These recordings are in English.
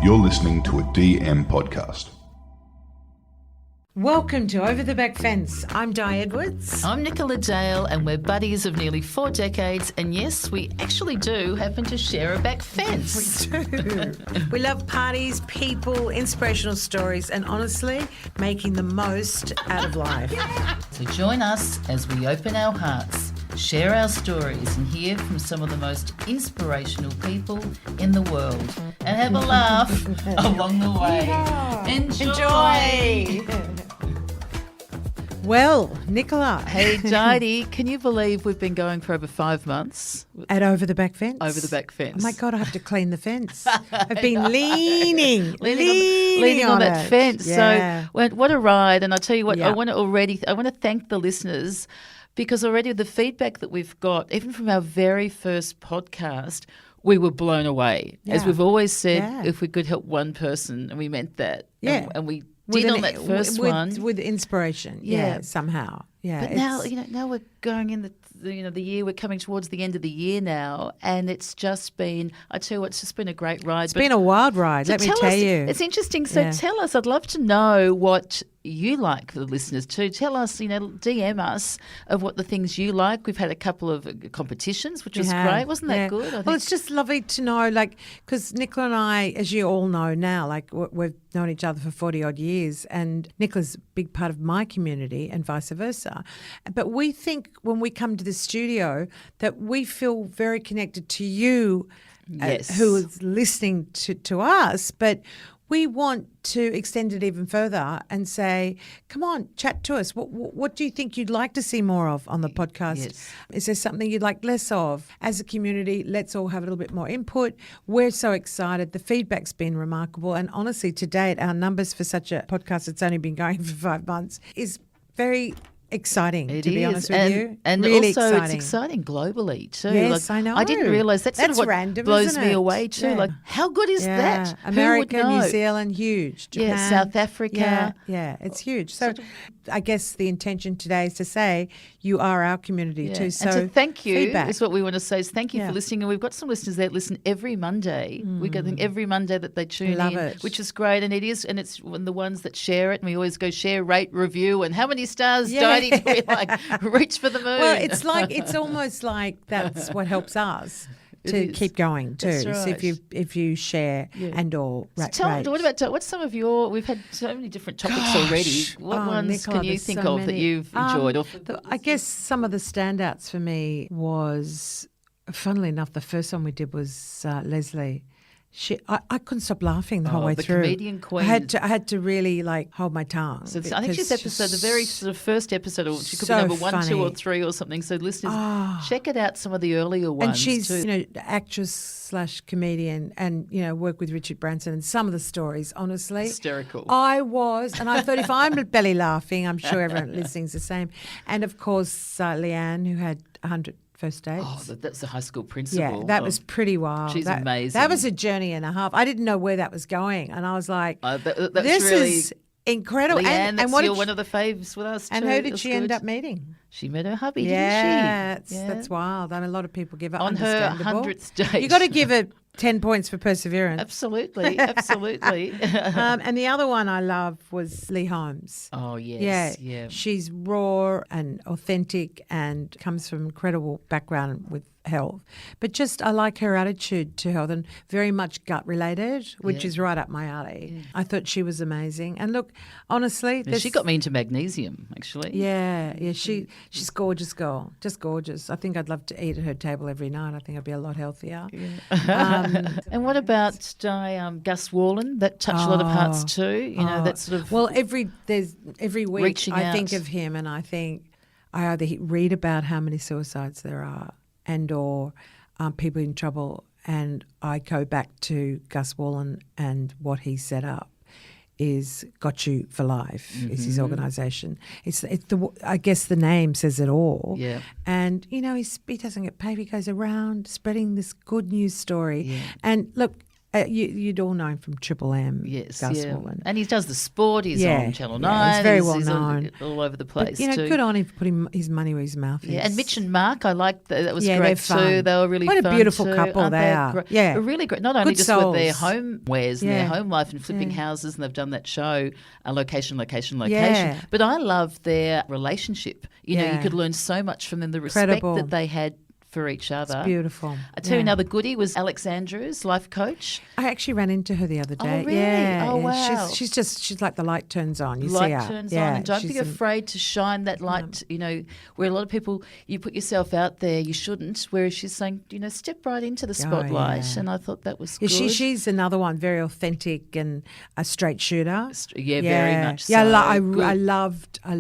You're listening to a DM podcast. Welcome to Over the Back Fence. I'm Di Edwards. I'm Nicola Dale, and we're buddies of nearly 4 decades. And yes, we actually do happen to share a back fence. We do. We love parties, people, inspirational stories, and honestly, making the most out of life. So join us as we open our hearts, share our stories, and hear from some of the most inspirational people in the world. And have a laugh along the way. Yeah. Enjoy. Well, Nicola. Hey, Didi, can you believe we've been going for over 5 months? At Over the Back Fence? Over the back fence. Oh my God, I have to clean the fence. I've been leaning on that fence. Yeah. So what a ride. And I tell you what, Yeah. I want to thank the listeners, because already the feedback that we've got, even from our very first podcast, we were blown away. As Yeah. we've always said, Yeah. if we could help one person, and we meant that. Yeah. And we did on that first one. With inspiration, yeah, somehow. Yeah, But now we're going in the year, we're coming towards the end of the year now, and it's just been, I tell you what, it's just been a great ride. It's been a wild ride, let me tell you. It's interesting. So Yeah. tell us, I'd love to know what you like for the listeners too. Tell us, DM us of what the things you like. We've had a couple of competitions, which was great. Wasn't that good? Well, it's just lovely to know, because Nicola and I, as you all know now, we've known each other for 40 odd years, and Nicola's a big part of my community and vice versa. But we think when we come to the studio that we feel very connected to you, Yes. who is listening to us, but we want to extend it even further and say, come on, chat to us. What do you think you'd like to see more of on the podcast? Yes. Is there something you'd like less of? As a community, let's all have a little bit more input. We're so excited. The feedback's been remarkable. And honestly, to date, our numbers for such a podcast that's only been going for 5 months is very exciting, to be honest with you. And really also exciting. it's exciting globally too. Yes, I know. I didn't realise that's sort of what random, blows isn't me it? away too. Yeah. How good is that? America, Who would know? New Zealand, huge. Japan, Yeah, South Africa. Yeah, it's huge. So I guess the intention today is to say you are our community too. So and to thank you feedback. is what we want to say. Is thank you Yeah. for listening. And we've got some listeners that listen every Monday. We get them every Monday that they tune Love in, it. which is great. And it's the ones that share it. And we always go share, rate, review. And how many stars, Didi, do we reach for the moon? Well, it's almost like that's what helps us to keep going too. That's So right. if you share and or rate. What's some of your? We've had so many different topics already. What ones Nicola, can you there's think so of that many. you've enjoyed? I guess some of the standouts for me was, funnily enough, the first one we did was Leslie. I couldn't stop laughing the whole way the through. comedian queen. I had to really hold my tongue. So I think she's episode, the very sort of first episode, or she could so be number 1, 2, or funny. 3 or something. So listeners, check it out. Some of the earlier ones, And she's, too. actress / comedian, and worked with Richard Branson. And some of the stories, honestly, Hysterical. I was, and I thought if I'm belly laughing, I'm sure everyone listening's the same. And of course, Leanne, who had 100 first dates. Oh, that's the high school principal. Yeah, that was pretty wild. She's amazing. That was a journey and a half. I didn't know where that was going, and I was like, that's "This really is incredible." Leanne, and what did one of the faves with us. and too. who It did was she good. end up meeting? She met her hubby, Yeah, didn't she? that's wild. I mean, a lot of people give up On her understandable. 100th date. You got to give it 10 points for perseverance. Absolutely. And the other one I love was Lee Holmes. Oh, yes. Yeah. She's raw and authentic and comes from incredible background with health. But just I like her attitude to health and very much gut related, which is right up my alley. Yeah. I thought she was amazing. And look, honestly, She got me into magnesium, actually. Yeah, she's gorgeous girl, just gorgeous. I think I'd love to eat at her table every night. I think I'd be a lot healthier. Yeah. And what about Gus Warland? That touched a lot of hearts too. That sort of every week reaching I out. think of him, and I think I either read about how many suicides there are, and or people in trouble, and I go back to Gus Warland and what he set up is Got You for Life. Is his organisation. I guess the name says it all. Yeah. And he doesn't get paid. He goes around spreading this good news story. Yeah. And look, You'd all know him from Triple M. Yes, Gus yeah. Wallen. And he does the sport. He's on Channel 9. He's very well he's known. all over the place But, too. good on him for putting his money where his mouth is. Yeah, and Mitch and Mark, I liked that. That was Yeah, great they're too. fun. They were really What a fun beautiful too. couple Aren't they are. Great? Yeah. They're really great. Not only Good just with their souls. homewares and their home life and flipping houses, and they've done that show, location, Yeah. but I love their relationship. You know, you Yeah. could learn so much from them, the respect Incredible. that they had for each other. Beautiful. I tell you another goodie was Alex Andrews, life coach. I actually ran into her the other day. Oh, really? Yeah. Oh, yeah. wow. She's like the light turns on. You Light see her. turns Yeah, on, and don't be she's afraid to shine that light. You know, where a lot of people, you put yourself out there, you shouldn't. Whereas she's saying, you know, step right into the spotlight, yeah. and I thought that was Yeah, good. she's another one, very authentic and a straight shooter. Yeah, very much so. Yeah, Good. I loved I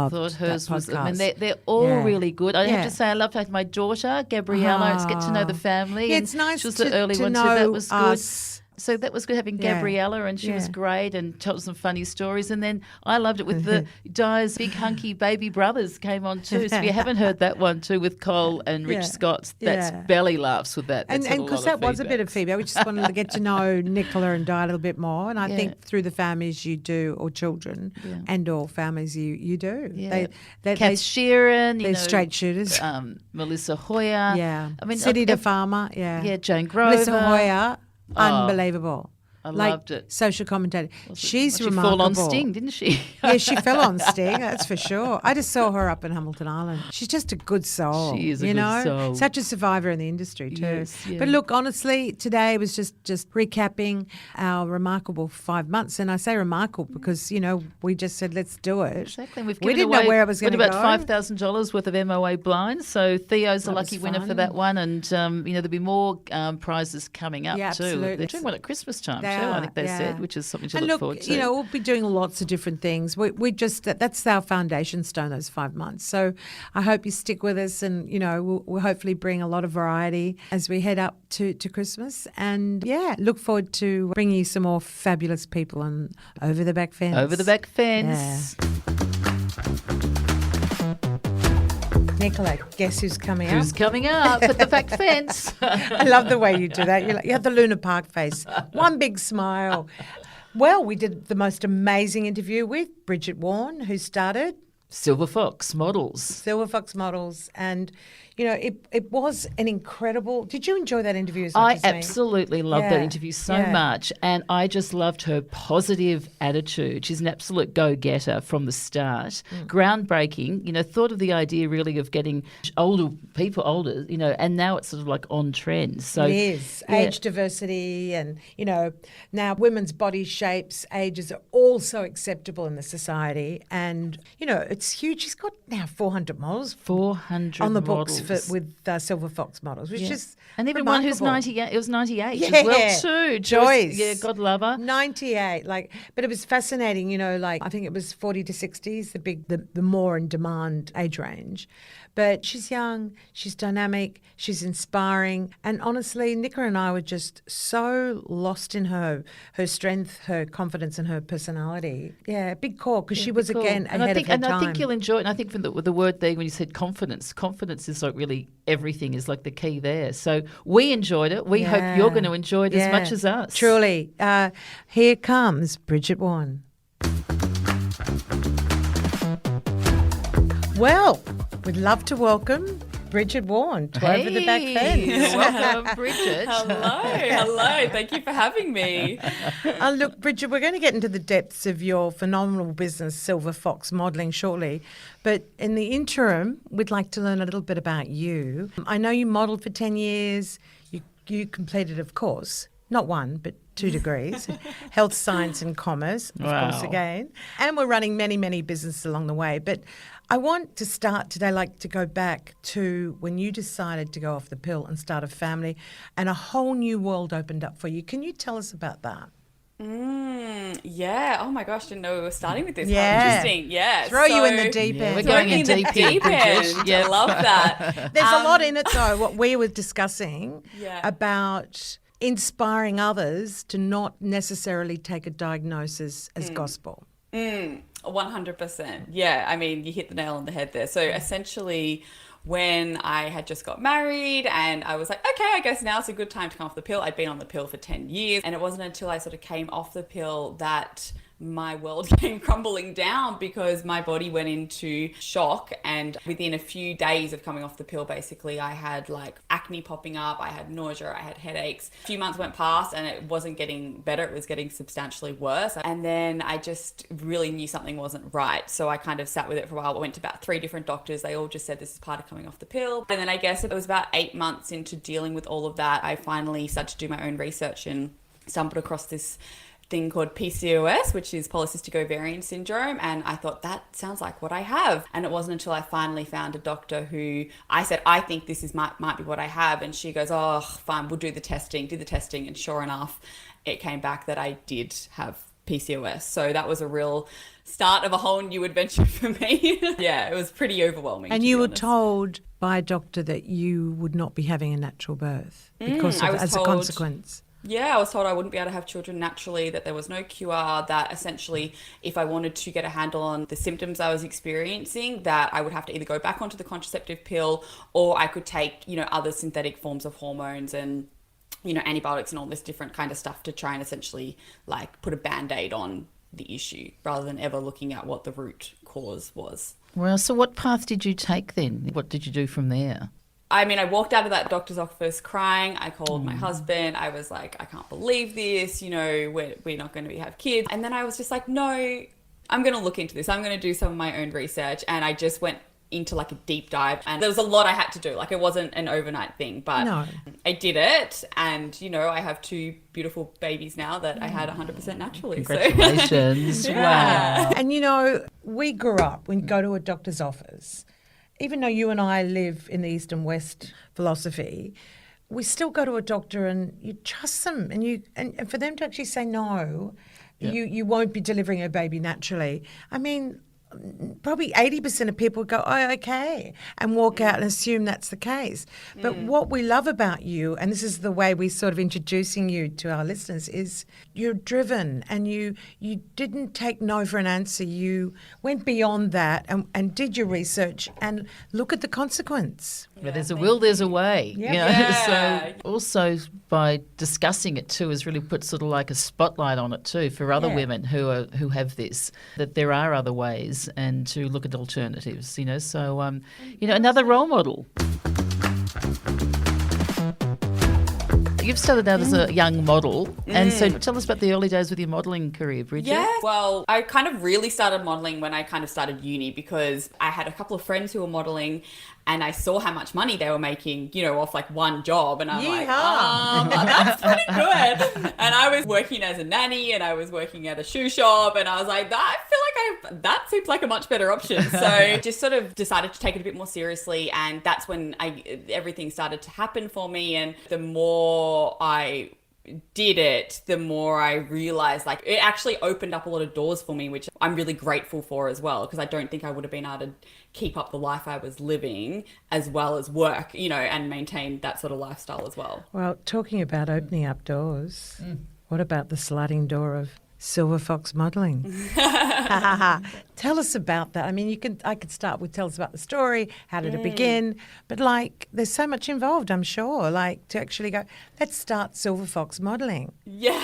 thought hers that was. podcast. I mean, they're all Yeah. really good. I Yeah. have to say, I loved my daughter Gabriella. It's get to know the family. Yeah, and it's nice she was to, the early to one know too. That was good. us. So that was good having Yeah. Gabriella, and she was Yeah. great and told some funny stories. And then I loved it with the Di's big hunky baby brothers came on too. So if you haven't heard that one too with Cole and Rich Yeah. Scott, that's Yeah. belly laughs with that. And That's had a because lot that of was a bit of feedback. feedback. We just wanted to get to know Nicola and Di a little bit more. And I Yeah. think through the families you do, or children and or families you do. Yeah. They, Kath Sheeran, you they're know, straight shooters. Melissa Hoyer. Yeah. I mean, City to Farmer. Yeah. Yeah, Jane Grover. Melissa Hoyer, unbelievable. I like, loved it. Social commentator. She's She remarkable. fell on Sting, didn't she? Yeah, she fell on Sting, that's for sure. I just saw her up in Hamilton Island. She's just a good soul. She is a you good know? soul. Such a survivor in the industry too. Yes, yeah. But look, honestly, today was just recapping our remarkable 5 months. And I say remarkable because, you know, we just said, let's do it. Exactly. And we've We given didn't away, know where it was going to go. about $5,000 worth of MOA blinds. So Theo's the That lucky was winner for fun. that one. And, you know, there'll be more prizes coming up Yeah, too. absolutely. They're doing one at Christmas time They too, I are, think they yeah. said, which is something to And look look, forward to. you know, we'll be doing lots of different things. We just that's our foundation stone, those 5 months. So I hope you stick with us, and you know, we'll hopefully bring a lot of variety as we head up to Christmas. And yeah, look forward to bringing you some more fabulous people on Over the Back Fence. Over the back fence. Nicola, guess who's coming up? Who's coming up at the back fence? I love the way you do that. You have the Luna Park face. One big smile. Well, we did the most amazing interview with Brigitte Warne, who started Silverfox Models. Silverfox Models, and you know, it was an incredible. Did you enjoy that interview as much I as me? absolutely loved that Yeah, interview so yeah. much, and I just loved her positive attitude. She's an absolute go-getter from the start. Groundbreaking, you know, thought of the idea really of getting older, you know, and now it's sort of like on trend. So It is. yeah. Age diversity, and you know, now women's body shapes, ages are all so acceptable in the society, and you know, it's huge. She's got now 400 models 400 on the models. books with Silverfox Models, which Yeah. is And even one who's remarkable. 98, it was 98 Yeah. as well too. Joyce. Yeah, God love her. 98, but it was fascinating, you know, I think it was 40 to 60s, the more in demand age range. But she's young, she's dynamic, she's inspiring. And honestly, Nicola and I were just so lost in her strength, her confidence and her personality. Yeah, big call, because she was, Cool. again, and ahead I think, of her and time. I think you'll enjoy it. And I think from the word there when you said confidence is like really everything is like the key there. So we enjoyed it. We hope you're going to enjoy it as much as us. Truly. Here comes Brigitte Warne. Well, we'd love to welcome Brigitte Warne to Over the Back Fence. Welcome, Bridget. Hello. Thank you for having me. Look, Bridget, we're going to get into the depths of your phenomenal business, Silverfox Modelling, shortly. But in the interim, we'd like to learn a little bit about you. I know you modelled for 10 years. You completed, of course, not one, but 2 degrees, health science and commerce, of course, again. And we're running many, many businesses along the way. But I want to start today, to go back to when you decided to go off the pill and start a family, and a whole new world opened up for you. Can you tell us about that? Yeah. Oh my gosh, didn't know we were starting with this. Yeah. How interesting. Yeah. Throw you in the deep end. We're Throw going me in deep here, deep Bridget. end. Yeah. I love that. There's a lot in it, though, what we were discussing Yeah. about inspiring others to not necessarily take a diagnosis as gospel. 100%. Yeah. I mean, you hit the nail on the head there. So essentially, when I had just got married, and I was like, okay, I guess now's a good time to come off the pill. I'd been on the pill for 10 years, and it wasn't until I sort of came off the pill that my world came crumbling down, because my body went into shock. And within a few days of coming off the pill, basically, I had like acne popping up, I had nausea, I had headaches. A few months went past and it wasn't getting better, it was getting substantially worse. And then I just really knew something wasn't right. So I kind of sat with it for a while. I went to about 3 different doctors. They all just said this is part of coming off the pill. And then I guess it was about 8 months into dealing with all of that, I finally started to do my own research and stumbled across this thing called PCOS, which is polycystic ovarian syndrome, and I thought that sounds like what I have. And it wasn't until I finally found a doctor who I said, I think this is might be what I have, and she goes, oh fine, we'll do the testing. Did the testing, and sure enough it came back that I did have PCOS. So that was a real start of a whole new adventure for me. Yeah, it was pretty overwhelming. And you were told by a doctor that you would not be having a natural birth because as a consequence. Yeah, I was told I wouldn't be able to have children naturally, that there was no cure, that essentially if I wanted to get a handle on the symptoms I was experiencing, that I would have to either go back onto the contraceptive pill, or I could take, other synthetic forms of hormones and, antibiotics and all this different kind of stuff to try and essentially like put a Band-Aid on the issue, rather than ever looking at what the root cause was. Well, so what path did you take then? What did you do from there? I mean, I walked out of that doctor's office crying. I called my husband. I was like, I can't believe this. We're not going to have kids. And then I was just like, no, I'm going to look into this. I'm going to do some of my own research. And I just went into like a deep dive, and there was a lot I had to do. Like, it wasn't an overnight thing, but No. I did it. And, I have 2 beautiful babies now that I had 100% naturally. Congratulations. So. Wow. And we grew up, when you go to a doctor's office, even though you and I live in the East and West philosophy, we still go to a doctor and you trust them, and for them to actually say no, you won't be delivering a baby naturally. I mean, probably 80% of people go, oh, okay, and walk out and assume that's the case. But what we love about you, and this is the way we're sort of introducing you to our listeners, is you're driven, and you didn't take no for an answer. You went beyond that and did your research, and look at the consequence. Where there's a will, there's a way. Yeah. Yeah. So also by discussing it too has really put sort of like a spotlight on it too for other women who have this, that there are other ways, and to look at alternatives. So another role model. You've started out as a young model, and so tell us about the early days with your modelling career, Bridget. Yeah, well, I kind of really started modelling when I kind of started uni, because I had a couple of friends who were modelling, and I saw how much money they were making, off like one job. And I'm like, that's pretty good. And I was working as a nanny, and I was working at a shoe shop, and I was like, I feel like that seems like a much better option. So just sort of decided to take it a bit more seriously. And that's when everything started to happen for me. And the more I did it, the more I realized like it actually opened up a lot of doors for me, which I'm really grateful for as well, because I don't think I would have been able to keep up the life I was living as well as work, and maintain that sort of lifestyle as well. Well, talking about opening up doors, what about the sliding door of Silverfox modelling? Tell us about that. I mean, I could start with tell us about the story. How did it begin? But there's so much involved, I'm sure. To actually go, let's start Silverfox modelling. Yeah.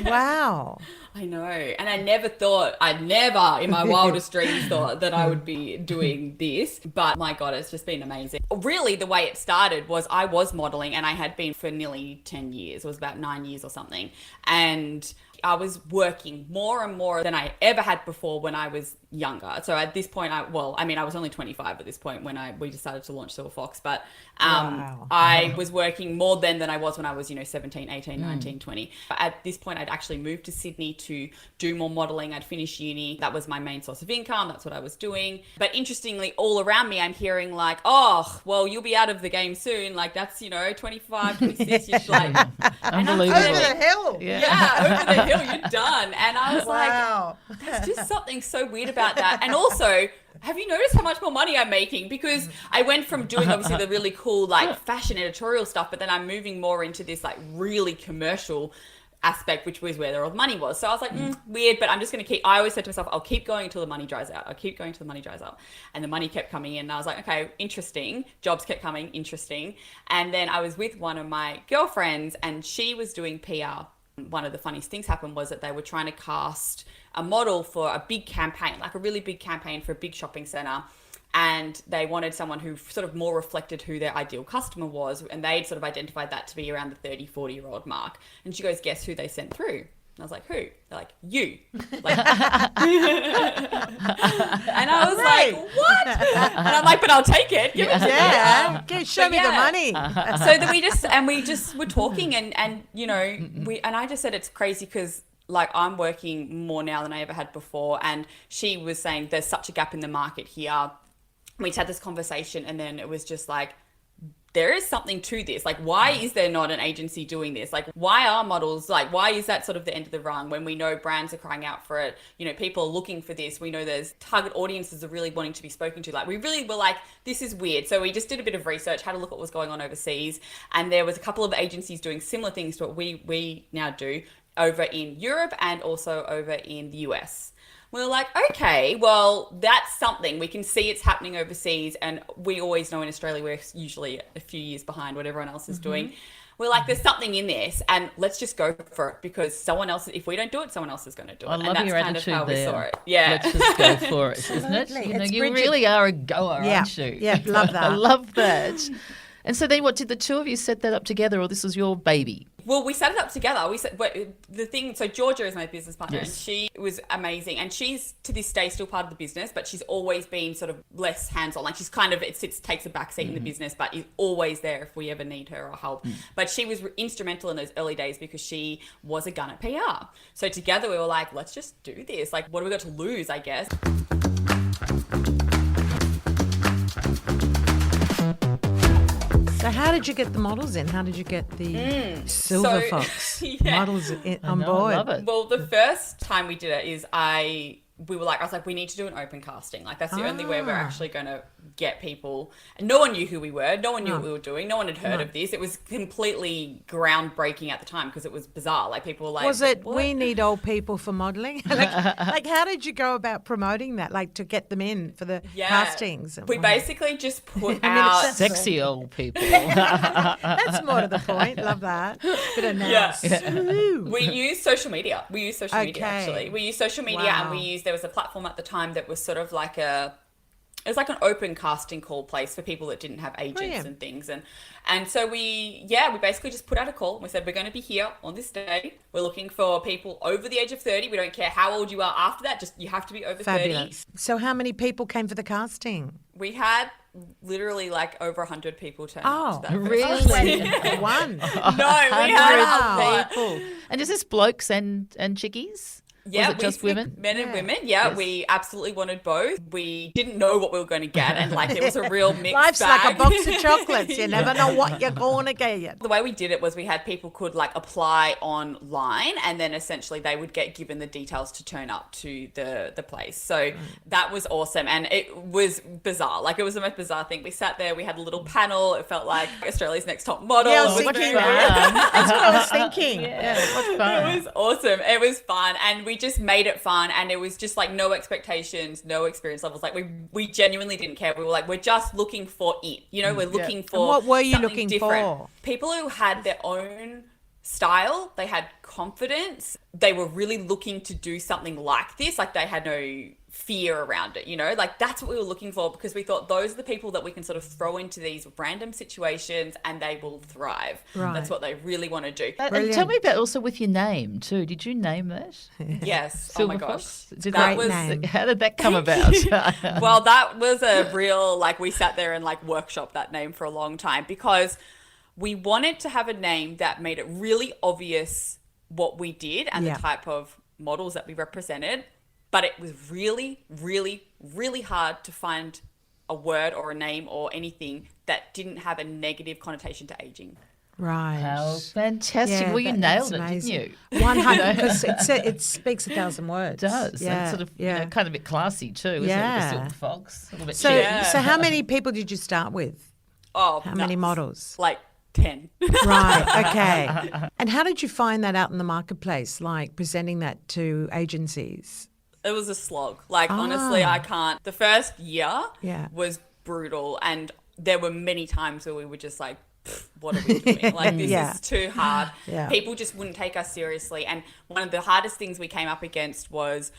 Wow. I know. And I'd never in my wildest dreams thought that I would be doing this. But my God, it's just been amazing. Really, the way it started was I was modelling, and I had been for nearly 10 years. It was about 9 years or something. And I was working more and more than I ever had before when I was younger. So at this point, I was only 25 at this point when we decided to launch Silverfox. But I was working more then than I was when I was, 17, 18, 19, 20. But at this point, I'd actually moved to Sydney to do more modelling. I'd finished uni. That was my main source of income. That's what I was doing. But interestingly, all around me, I'm hearing like, oh, well, you'll be out of the game soon. Like that's, 25, 26. You're like, Unbelievable. Over the hill. Yeah, over the hill, you're done. And I was like, there's just something so weird about that. And also, have you noticed how much more money I'm making? Because I went from doing obviously the really cool like fashion editorial stuff, but then I'm moving more into this like really commercial aspect, which was where all the money was. So I was like, weird, but I'm just going to I always said to myself, I'll keep going until the money dries out. I'll keep going until the money dries out. And the money kept coming in. And I was like, okay, interesting. Jobs kept coming, interesting. And then I was with one of my girlfriends and she was doing PR. One of the funniest things happened was that they were trying to cast a model for a big campaign, like a really big campaign for a big shopping center. And they wanted someone who sort of more reflected who their ideal customer was. And they'd sort of identified that to be around the 30, 40-year-old mark. And she goes, guess who they sent through? And I was like, who? They're like, you. Like, and I was like, what? And I'm like, but I'll take it. Give it to me. Yeah. Show me the money. So that we just were talking and I just said it's crazy because like I'm working more now than I ever had before. And she was saying there's such a gap in the market here. We had this conversation and then it was just like, there is something to this. Like, why is there not an agency doing this? Like, why are models, like, why is that sort of the end of the rung when we know brands are crying out for it? You know, people are looking for this. We know there's target audiences are really wanting to be spoken to. Like, we really were like, this is weird. So we just did a bit of research, had a look at what was going on overseas. And there was a couple of agencies doing similar things to what we now do over in Europe and also over in the US. We were like, okay, well, that's something. We can see it's happening overseas. And we always know in Australia, we're usually a few years behind what everyone else is doing. We're like, there's something in this and let's just go for it because someone else, if we don't do it, someone else is going to do it. I love and that's your kind attitude of how there. we saw it. Yeah. Let's just go for it, isn't it? Absolutely. You know, It's you Brigitte. really are a goer, aren't you? Yeah, love that. I love that. And so then what, did the two of you set that up together or this was your baby? Well, we set it up together. So Georgia is my business partner and Yes. she was amazing. And she's to this day still part of the business, but she's always been sort of less hands-on. Like she's kind of, takes a back seat in the business, but is always there if we ever need her or help. But she was instrumental in those early days because she was a gun at PR. So together we were like, let's just do this. Like, what do we got to lose, I guess? So how did you get the models in? How did you get the Silverfox models on board? I love it. Well, the first time we did it is I was like, we need to do an open casting. Like that's the only way we're actually going to get people. And no one knew who we were. No one knew what we were doing. No one had heard of this. It was completely groundbreaking at the time because it was bizarre. Like people were like, Was it, what? we need old people for modelling? like how did you go about promoting that? Like to get them in for the castings? We basically just put I mean, out it's Sexy old people. That's more to the point. Love that. Bit of nails. We use social media. We use social media Okay. actually. We use social media Wow. and there was a platform at the time that was sort of like it was like an open casting call place for people that didn't have agents Brilliant. and things. And so we basically just put out a call. We said, we're going to be here on this day. We're looking for people over the age of 30. We don't care how old you are after that. Just you have to be over 30. Fabulous. So how many people came for the casting? We had literally like over 100 people turn Oh, up to that. Really? One. No, we had a lot. people. And is this blokes and chickies? Yeah, Was it just women? Men and women. Yeah, Yes. we absolutely wanted both. We didn't know what we were going to get, and like it was a real mixed Life's bag. like a box of chocolates. You never know what you're going to get. The way we did it was we had people could like apply online, and then essentially they would get given the details to turn up to the place. So that was awesome, and it was bizarre. Like it was the most bizarre thing. We sat there, we had a little panel. It felt like Australia's Next Top Model. Yeah, I was It was thinking very weird. That's what I was thinking. Yeah, what fun. It was awesome. It was fun, and we just made it fun, and it was just like no expectations, no experience levels. Like we genuinely didn't care. We were like, we're just looking for it. You know, we're looking for. And what were you something looking different. for? People who had their own style, they had confidence, they were really looking to do something like this. Like they had no fear around it, you know, like that's what we were looking for, because we thought those are the people that we can sort of throw into these random situations and they will thrive. Right. That's what they really want to do. And tell me about also with your name too. Did you name that? Yes. Oh my gosh. Silverfox? Did That Great name. How did that come about? Well, that was a real, like we sat there and like workshopped that name for a long time, because we wanted to have a name that made it really obvious what we did and Yeah. the type of models that we represented. But it was really, really, really hard to find a word or a name or anything that didn't have a negative connotation to aging. Right. How fantastic. Yeah, well, you that's nailed it, amazing. didn't you? 100, because it speaks 1,000 words. It does. Yeah, And sort of, yeah. you know, kind of a bit classy too, isn't Yeah. it? The Silver Fox. A little bit So, cheeky. Yeah. so how many people did you start with? Oh, How many nuts. models? Like 10. Right, okay. And how did you find that out in the marketplace, like presenting that to agencies? It was a slog. Like, honestly, I can't. The first year was brutal. And there were many times where we were just like, what are we doing? Like, this is too hard. Yeah. People just wouldn't take us seriously. And one of the hardest things we came up against was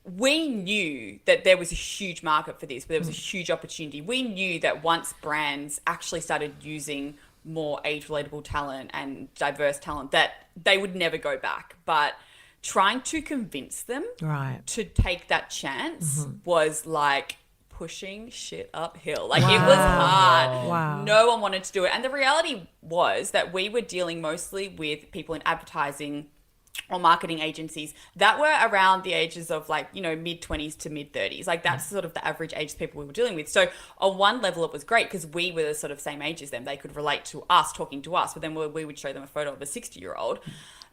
we knew that there was a huge market for this, but there was a huge opportunity. We knew that once brands actually started using more age-relatable talent and diverse talent, that they would never go back. But trying to convince them to take that chance was like pushing shit uphill. Like, it was hard. Wow. No one wanted to do it. And the reality was that we were dealing mostly with people in advertising or marketing agencies that were around the ages of, like, you know, mid-20s to mid-30s. Like, that's sort of the average age people we were dealing with. So on one level it was great because we were the sort of same age as them. They could relate to us talking to us, but then we would show them a photo of a 60-year-old.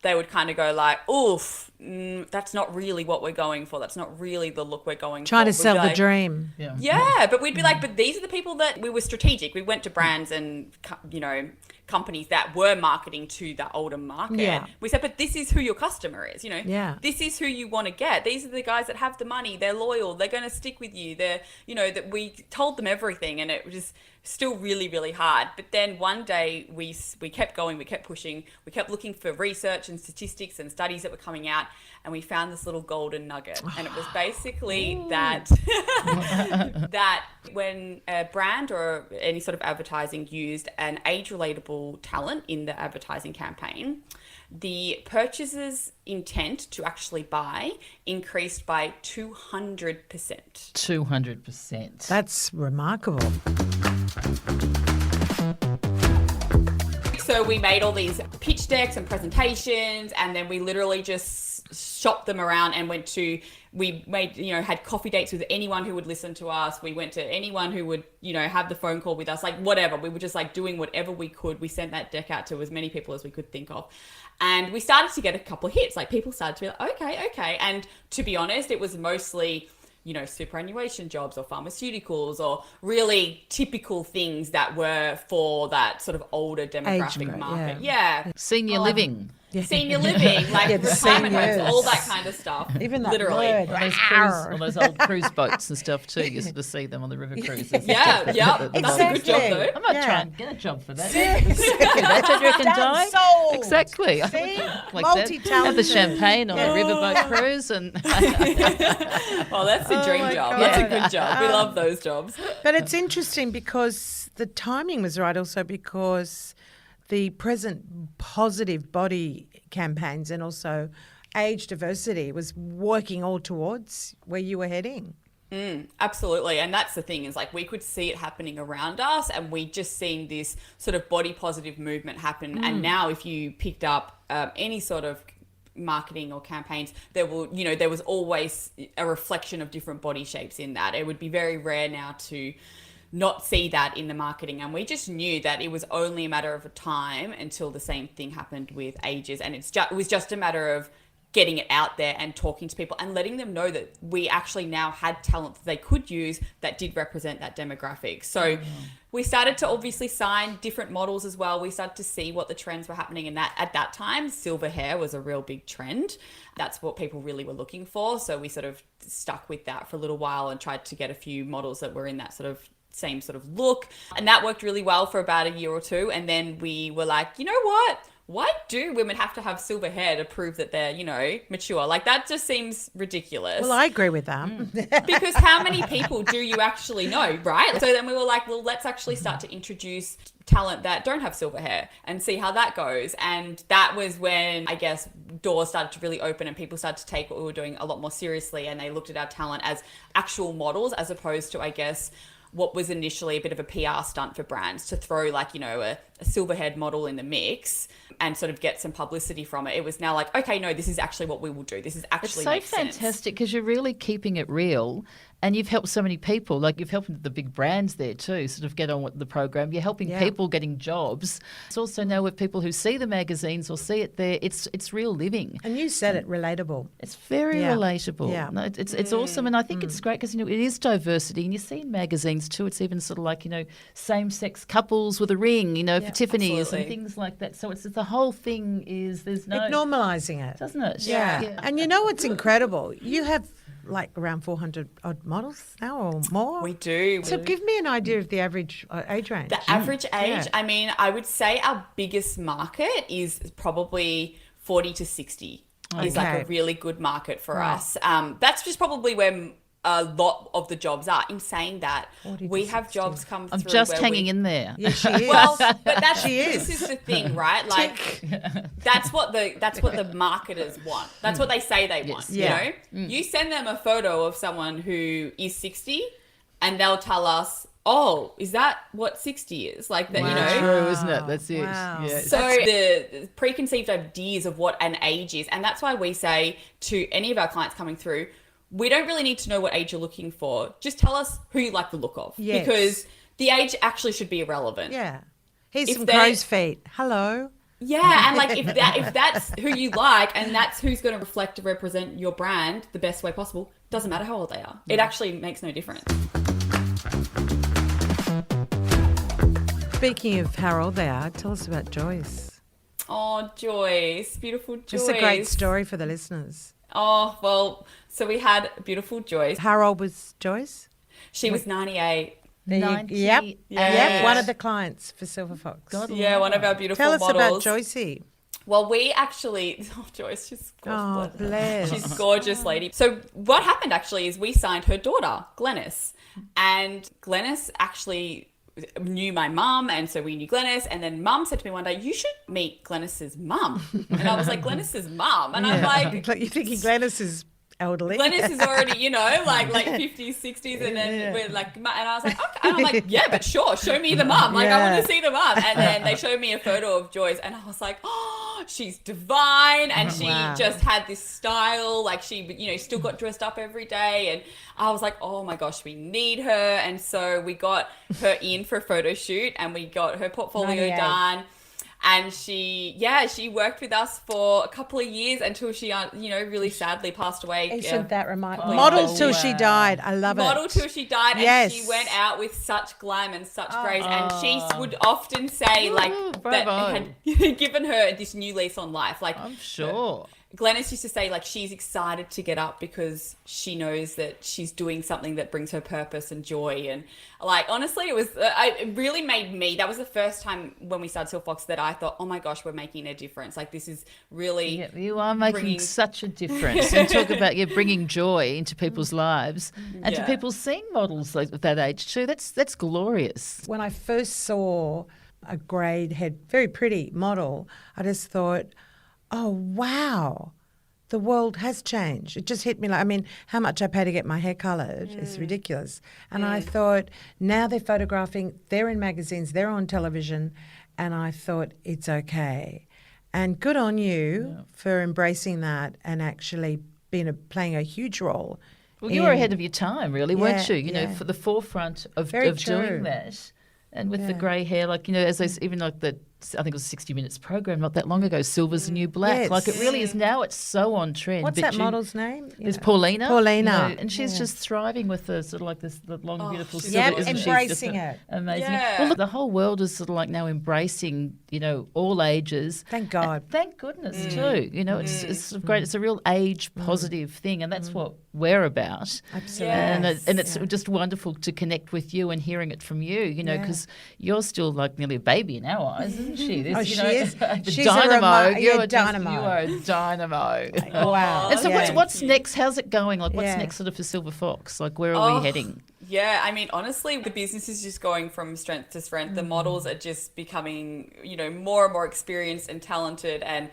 They would kind of go like, oof, that's not really what we're going for. That's not really the look we're going for. Trying to sell the dream. Yeah, but we'd be like, but these are the people that we were strategic. We went to brands and, you know, companies that were marketing to that older market. Yeah. We said, but this is who your customer is, you know. Yeah. This is who you want to get. These are the guys that have the money. They're loyal. They're going to stick with you. They're, you know, that we told them everything, and it was just still really, really hard. But then one day we kept going, we kept pushing, we kept looking for research and statistics and studies that were coming out, and we found this little golden nugget. And it was basically that that when a brand or any sort of advertising used an age-relatable talent in the advertising campaign, the purchaser's intent to actually buy increased by 200%. 200%. That's remarkable. So we made all these pitch decks and presentations, and then we literally just shopped them around and we made, you know, had coffee dates with anyone who would listen to us. We went to anyone who would, you know, have the phone call with us, like whatever. We were just like doing whatever we could. We sent that deck out to as many people as we could think of. And we started to get a couple of hits. Like, people started to be like, okay. And to be honest, it was mostly, you know, superannuation jobs or pharmaceuticals or really typical things that were for that sort of older demographic market. Yeah. Senior living. Senior living, like retirement homes, all that kind of stuff. Even that literally. word. On those old cruise boats and stuff too. You sort of see them on the river cruises. Yeah. That's a good job though. I'm not trying to get a job for that. That's what you reckon, Di? Sold. Exactly. See? Like Multi-talented. have the champagne on the riverboat cruise and Well, that's a dream job. God. That's a good job. We love those jobs. But it's interesting because the timing was right, also because the present positive body campaigns and also age diversity was working all towards where you were heading. Absolutely. And that's the thing, is like we could see it happening around us, and we just seen this sort of body positive movement happen. And now if you picked up any sort of marketing or campaigns, there was always a reflection of different body shapes in that. It would be very rare now to not see that in the marketing, and we just knew that it was only a matter of a time until the same thing happened with ages, and it was just a matter of getting it out there and talking to people and letting them know that we actually now had talent that they could use that did represent that demographic. So we started to obviously sign different models as well. We started to see what the trends were happening, and that at that time, silver hair was a real big trend. That's what people really were looking for. So we sort of stuck with that for a little while and tried to get a few models that were in that sort of same sort of look. And that worked really well for about a year or two. And then we were like, you know what? Why do women have to have silver hair to prove that they're, you know, mature? Like, that just seems ridiculous. Well, I agree with that. Because how many people do you actually know, right? So then we were like, well, let's actually start to introduce talent that don't have silver hair and see how that goes. And that was when, I guess, doors started to really open and people started to take what we were doing a lot more seriously, and they looked at our talent as actual models as opposed to, I guess, what was initially a bit of a PR stunt for brands to throw, like, you know, a silver-haired model in the mix and sort of get some publicity from it. It was now like, okay, no, this is actually what we will do. This is actually it's so fantastic because you're really keeping it real, and you've helped so many people. Like, you've helped the big brands there too sort of get on with the program. You're helping people getting jobs. It's also now with people who see the magazines or see it there, it's real living. And you said it, relatable. It's very relatable. Yeah. No, it's awesome, and I think it's great because, you know, it is diversity, and you see in magazines too. It's even sort of like, you know, same-sex couples with a ring, you know, for Tiffany's absolutely. and things like that. So it's the whole thing is there's no Normalising it. doesn't it? Yeah. And you know what's incredible? You have like around 400 odd models now or more. We do. So give me an idea of the average age range. The average age, Yeah. I mean, I would say our biggest market is probably 40 to 60 is like Okay. a really good market for Right. us. That's just probably where a lot of the jobs are. In saying that, 40 to we have 60. jobs come I'm through just where hanging we, in there. Yeah, she is. Well, but that's She is. this is the thing, right? Like that's what the marketers want. That's what they say they want. Yeah. You know, you send them a photo of someone who is 60, and they'll tell us, "Oh, is that what 60 is?" Like that, you know. True, isn't it? That's it. Wow. Yeah. So the preconceived ideas of what an age is, and that's why we say to any of our clients coming through, we don't really need to know what age you're looking for. Just tell us who you like the look of, Yes. because the age actually should be irrelevant. Yeah. Here's If some they- crow's feet. Hello. Yeah, and like if that's who you like and that's who's going to reflect and represent your brand the best way possible, doesn't matter how old they are. It actually makes no difference. Speaking of how old they are, tell us about Joyce. Oh, Joyce, beautiful Joyce. Just a great story for the listeners. Oh, well, so we had beautiful Joyce. How old was Joyce? She was 98. There you- 90, Yep. yeah. Yep. One of the clients for Silverfox. God, Yeah, one of our beautiful Tell us models. about Joycey. Well, we actually, Joyce, she's Oh, gorgeous. bless. She's a gorgeous lady. So what happened actually is we signed her daughter, Glennis. And Glennis actually knew my mum, and so we knew Glennis. And then mum said to me one day, "You should meet Glennis's mum." And I was like, "Glennis's mum?" And I'm like, You're thinking Glennis is elderly. Glennis is already, you know, like 50s, 60s, and then we're like, and I was like, okay. And I'm like, yeah, but sure, show me the mum. Like, I Yeah. want to see the mum. And then they showed me a photo of Joyce, and I was like, oh, she's divine, and she Wow. just had this style. Like she, you know, still got dressed up every day, and I was like, oh my gosh, we need her. And so we got her in for a photo shoot, and we got her portfolio 98. done. And she worked with us for a couple of years until she, you know, really sadly passed away. Isn't that remind Oh, Model till wow. she died. I love Model it. till she died, Yes. and she went out with such glam and such grace. And she would often say, like, that bravo. it had given her this new lease on life. Like, I'm sure. Glennis used to say, like, she's excited to get up because she knows that she's doing something that brings her purpose and joy. And, like, honestly, it really made me, that was the first time when we started Silverfox that I thought, oh my gosh, we're making a difference. Like, this is really... Yeah, you are making bringing- such a difference. And talk about bringing joy into people's lives and to Yeah. people seeing models like at that age too. That's glorious. When I first saw a greyed head, very pretty model, I just thought, oh, wow, the world has changed. It just hit me like, I mean, how much I pay to get my hair coloured is ridiculous. And I thought, now they're photographing, they're in magazines, they're on television, and I thought, it's okay. And good on you for embracing that and actually playing a huge role. Well, you were ahead of your time, really, weren't Yeah, you? You know, yeah. for the forefront of Very doing true. that. And with the grey hair, like, you know, as even like I think it was 60 Minutes program not that long ago, Silver's the New Black. Yes. Like it really is now, it's so on trend. What's But that model's name? You It's know. Paulina. Paulina. You know, and she's just thriving with the sort of like this the long, beautiful she's silver. Yep, isn't she? embracing Just it. Amazing. Yeah. Well, look, the whole world is sort of like now embracing, you know, all ages. Thank God. And thank goodness too. You know, it's sort of great. It's a real age positive thing, and that's what we're about. Absolutely. And it's just wonderful to connect with you and hearing it from you, you know, because you're still like nearly a baby in our eyes, isn't she? This, Oh, you she know, is. the She's a dynamo. remote- You're yeah, dynamo. You are a dynamo. Wow. And so Yeah. what's next? How's it going? Like what's Yeah. next sort of for Silverfox? Like where are we heading? Yeah, I mean, honestly, the business is just going from strength to strength. The models are just becoming, you know, more and more experienced and talented, and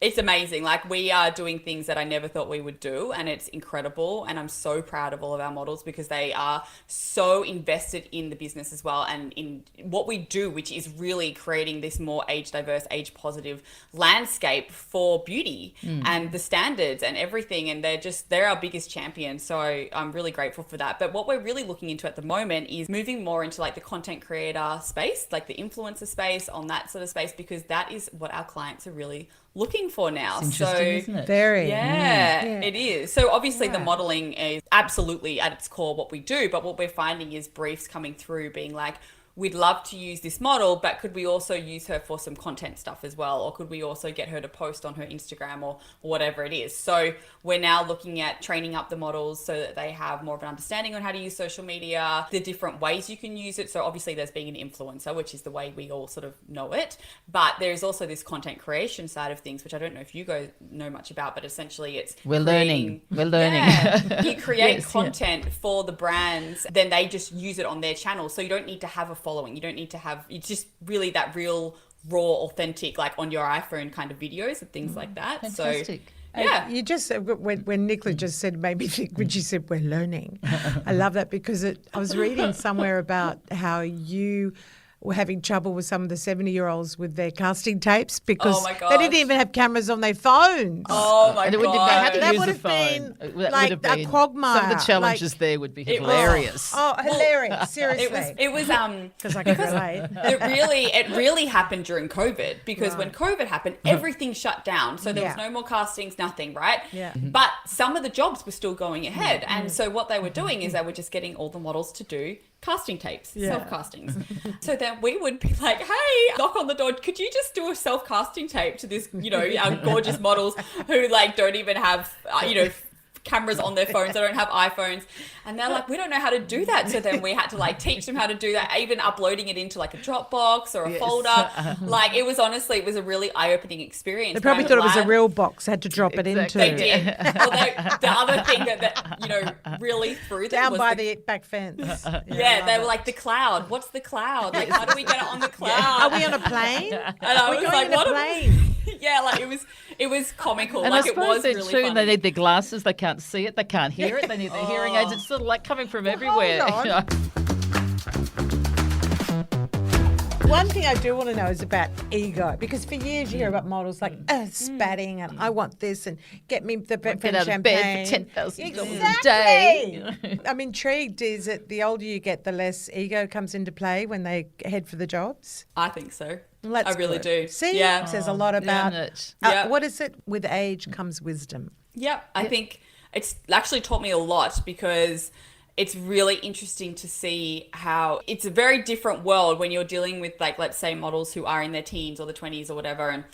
it's amazing. Like, we are doing things that I never thought we would do, and it's incredible. And I'm so proud of all of our models because they are so invested in the business as well and in what we do, which is really creating this more age diverse, age positive landscape for beauty and the standards and everything. And they're our biggest champion. So I'm really grateful for that. But what we're really looking into at the moment is moving more into like the content creator space, like the influencer space, on that sort of space, because that is what our clients are really looking for now. It's interesting, isn't it? Very. Yeah, Yeah. it is. So obviously the modeling is absolutely at its core what we do, but what we're finding is briefs coming through being like, we'd love to use this model, but could we also use her for some content stuff as well? Or could we also get her to post on her Instagram or whatever it is? So we're now looking at training up the models so that they have more of an understanding on how to use social media, the different ways you can use it. So obviously there's being an influencer, which is the way we all sort of know it. But there's also this content creation side of things, which I don't know if you guys know much about, but essentially it's We're learning. Yeah, you create content for the brands, then they just use it on their channel. So you don't need to have a following. You don't need to have, it's just really that real, raw, authentic, like on your iPhone kind of videos and things like that. Fantastic. So yeah. You just, when Nicola just said, made me think when she said we're learning. I love that because I was reading somewhere about how you were having trouble with some of the 70-year-olds with their casting tapes because they didn't even have cameras on their phones. Oh my God. That would have been like a quagmire. Some of the challenges there would be hilarious. Hilarious! Seriously, it was because I can relate. It really happened during COVID because when COVID happened, everything shut down. So there was no more castings, nothing, right? Yeah. But some of the jobs were still going ahead, and so what they were doing is they were just getting all the models to do casting tapes, self-castings. So then we would be like, hey, knock on the door, could you just do a self-casting tape to this, our gorgeous models who like don't even have, cameras on their phones, they don't have iPhones. And they're like, we don't know how to do that. So then we had to like teach them how to do that, even uploading it into like a Dropbox or a folder. Like it was a really eye-opening experience. They probably thought it was a real box, had to drop it into. They did. Although the other thing that really threw them down was by the back fence. They were like, the cloud. What's the cloud? Like, how do we get it on the cloud? Are we on a plane? And I was like, what? Yeah, like it was comical. And like I it suppose was they're really too, funny. they need their glasses, they can't see it, they can't hear it, they need their hearing aids. It's sort of like coming from everywhere. Hold on. One thing I do want to know is about ego, because for years you hear about models like spatting and I want this and get me the Get French out of champagne. bed for $10,000 Exactly. a day. I'm intrigued. Is it the older you get, the less ego comes into play when they head for the jobs? I think so. Well, that's I really good. do. See, Yeah. it says a lot about Yeah. what is it? With age comes wisdom. Yep. I think it's actually taught me a lot because it's really interesting to see how it's a very different world when you're dealing with, like, let's say models who are in their teens or the 20s or whatever, and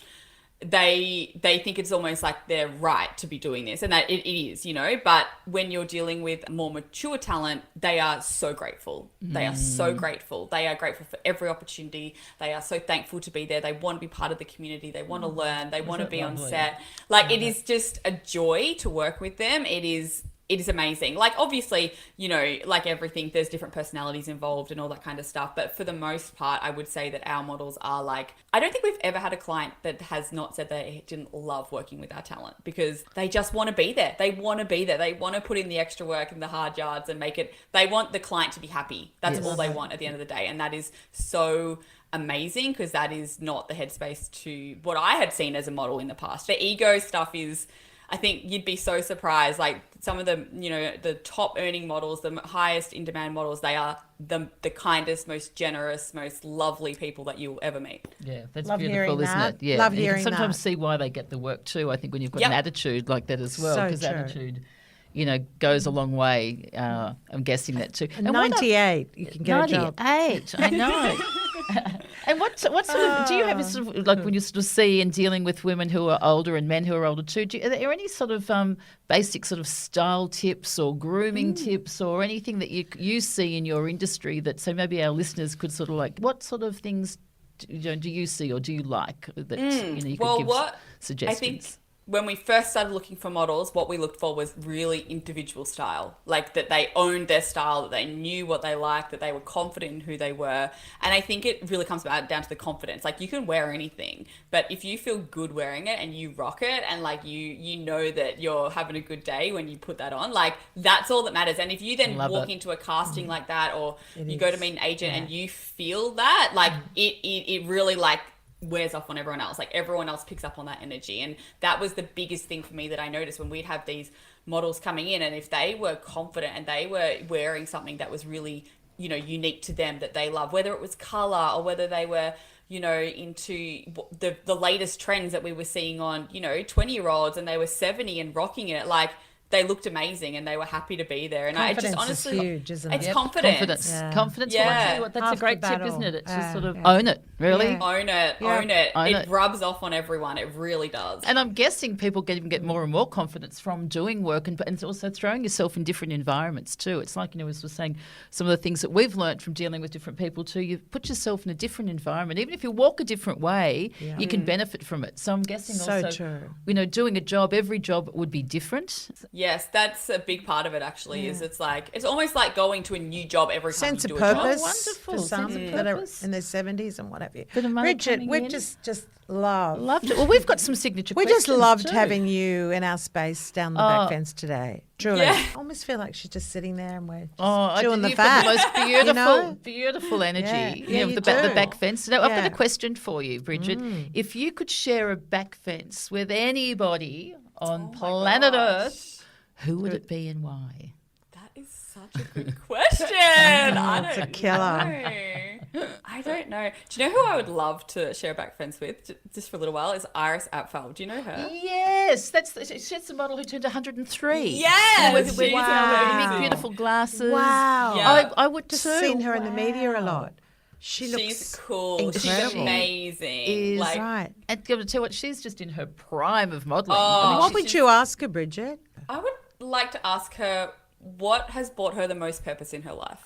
they think it's almost like they're right to be doing this, and that it is, but when you're dealing with more mature talent, they are so grateful. They are so grateful. They are grateful for every opportunity. They are so thankful to be there. They want to be part of the community. They want to learn. They want to be on set. Like, it is just a joy to work with them. It is amazing. Like, obviously, like everything, there's different personalities involved and all that kind of stuff. But for the most part, I would say that our models are like, I don't think we've ever had a client that has not said they didn't love working with our talent, because they just want to be there. They want to be there. They want to put in the extra work and the hard yards and make it, they want the client to be happy. That's all they want at the end of the day. And that is so amazing, because that is not the headspace to what I had seen as a model in the past. The ego stuff is, I think you'd be so surprised. Like, some of the, the top earning models, the highest in demand models, they are the kindest, most generous, most lovely people that you'll ever meet. Yeah, that's Love beautiful, hearing isn't that. it? Yeah, Love you hearing can sometimes that. see why they get the work too. I think when you've got an attitude like that as well, So because true. attitude, goes a long way. I'm guessing that too. At 98, you can get a job. 98, I know. And what sort of, do you have a sort of, like, when you sort of see and dealing with women who are older and men who are older too, are there any sort of basic sort of style tips or grooming tips or anything that you see in your industry that, so maybe our listeners could sort of, like, what sort of things do you see or do you like that you could give suggestions? I think when we first started looking for models, what we looked for was really individual style, like that they owned their style, that they knew what they liked, that they were confident in who they were. And I think it really comes down to the confidence. Like, you can wear anything, but if you feel good wearing it and you rock it and like you know that you're having a good day when you put that on, like, that's all that matters. And if you then walk into a casting like that, or you go to meet an agent and you feel that, like it really like wears off on everyone else. Like, everyone else picks up on that energy. And that was the biggest thing for me that I noticed when we'd have these models coming in, and if they were confident and they were wearing something that was really, unique to them, that they love, whether it was color or whether they were, into the latest trends that we were seeing on, 20-year-olds, and they were 70 and rocking it, like, they looked amazing and they were happy to be there. And I just Confidence honestly, is huge, isn't it's it? confidence. Confidence. Yeah. Well, I tell you what, that's Half a great the tip, battle. isn't it? It's just sort of Yeah. own it, really. Yeah. Own it, Yeah. own it. Own It it. rubs off on everyone. It really does. And I'm guessing people get more and more confidence from doing work and also throwing yourself in different environments too. It's like, as we're saying, some of the things that we've learned from dealing with different people too, you put yourself in a different environment. Even if you walk a different way, you can benefit from it. So I'm guessing So also, true. doing a job, every job would be different. Yes, that's a big part of it actually, is it's almost like going to a new job every time Sense you of do a purpose job. wonderful. for some Sense of that are purpose. in their 70s and what have you. Bit of money Bridget, coming we've in. just loved. Loved it. Well, we've got some signature We just questions loved too. having you in our space down the back fence today. Truly. Yeah. I almost feel like she's just sitting there and we're just I chewing do. the You've fat. got the most beautiful, You know? beautiful energy. Yeah, of you the do. back fence. Now, I've got Yeah. a question for you, Bridget. If you could share a back fence with anybody on planet Earth, who would it be and why? That is such a good question. I It's a don't killer. know. I don't know. Do you know who I would love to share a back fence with, just for a little while, is Iris Apfel. Do you know her? Yes, she's the model who turned 103. Yes, with she's big, amazing. beautiful glasses. Wow. Yeah. I would Just too. seen her in the media a Wow. lot. She looks She's cool. incredible. She's amazing. Is like, right. And I'm going to tell you what, she's just in her prime of modelling. Oh, What she's would just- you ask her, Bridget? I would like to ask her what has brought her the most purpose in her life.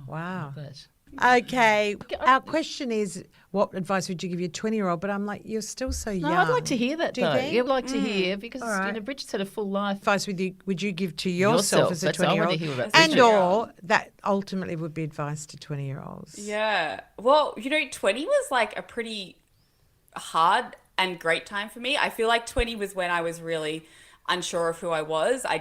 Wow. But Okay. Our question is, what advice would you give your 20-year-old? But I'm like, you're still so young. no, I'd like to hear that Do you though. think? I'd like to hear because All right. Bridget's had a full life. Advice would you give to yourself as a That's- I wanna 20-year-old? hear about And Bridget. or that ultimately would be advice to 20-year-olds. Yeah. Well, 20 was like a pretty hard and great time for me. I feel like 20 was when I was really unsure of who I was. I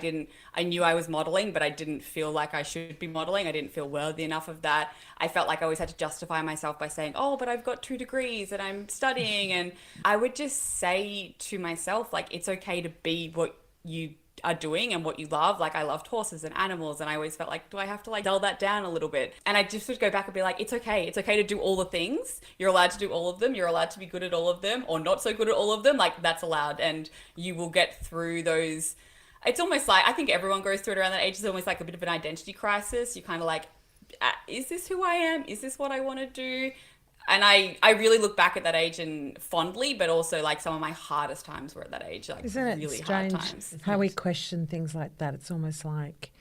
knew I was modeling, but I didn't feel like I should be modeling. I didn't feel worthy enough of that. I felt like I always had to justify myself by saying, oh, but I've got 2 degrees and I'm studying. And I would just say to myself, like, it's okay to be what you are doing and what you love. Like, I loved horses and animals, and I always felt like, do I have to like dull that down a little bit? And I just would go back and be like, it's okay to do all the things. You're allowed to do all of them. You're allowed to be good at all of them, or not so good at all of them. Like, that's allowed, and you will get through those. It's almost like, I think everyone goes through it around that age. It's almost like a bit of an identity crisis. You're kind of like, is this who I am? Is this what I want to do? And I really look back at that age and fondly, but also like some of my hardest times were at that age, like Isn't it really strange hard times. how we question things like that? It's almost like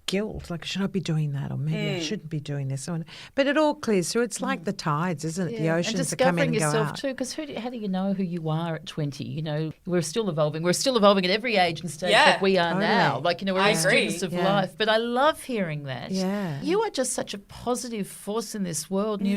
guilt, like, should I be doing that? Or maybe I shouldn't be doing this. But it all clears through. It's like the tides, isn't it? The oceans that come in and go yourself out. too, because how do you know who you are at 20? We're still evolving. We're still evolving at every age and stage Yeah, like we are totally. now. Like, we're I all agree. students of Yeah. life. But I love hearing that. Yeah. You are just such a positive force in this world. And,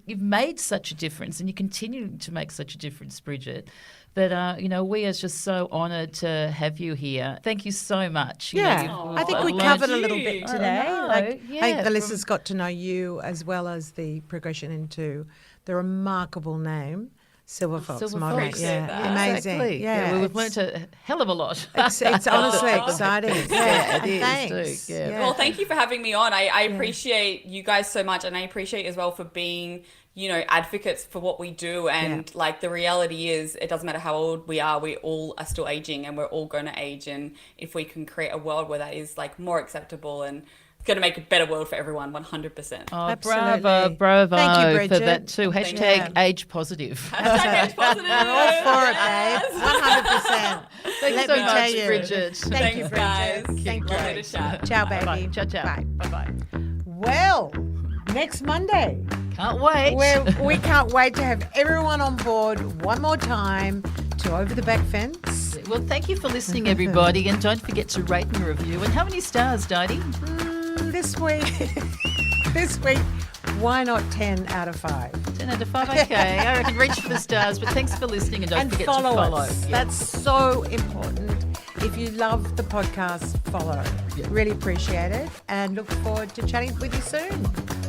you've made such a difference, and you continue to make such a difference, Bridget, that, we are just so honoured to have you here. Thank you so much. I think we learned- covered a little bit I today. know, I yeah, think the from- listeners got to know you as well as the progression into the remarkable name, Silverfox Silverfox. model. Appreciate Yeah, that. amazing. Exactly. Yeah, we've learnt a hell of a lot. It's honestly exciting. Yeah, it and is thanks. too, yeah. Well, thank you for having me on. I appreciate you guys so much, and I appreciate as well for being, advocates for what we do. And like, the reality is, it doesn't matter how old we are, we all are still aging, and we're all going to age. And if we can create a world where that is like more acceptable and going to make a better world for everyone, 100%. Oh, Absolutely. bravo Thank you, for Bridget. that too. Thank Hashtag you. age positive. Hashtag age positive. All for it, babe. 100%. Thanks Let so me much, tell you. Bridget. Thank you, Thanks, Bridget. guys. Thank Lovely you. to chat. Ciao, baby. Bye. Ciao, ciao. Bye. Bye-bye. Well, next Monday, Can't wait. we can't wait to have everyone on board one more time to Over the Back Fence. Well, thank you for listening, everybody. And don't forget to rate and review. And how many stars, Didi? This week, why not 10 out of 5? 10 out of 5. Okay. I reckon reach for the stars. But thanks for listening. And don't And forget follow to follow. us. Yeah. That's so important. If you love the podcast, follow. Really appreciate it and look forward to chatting with you soon.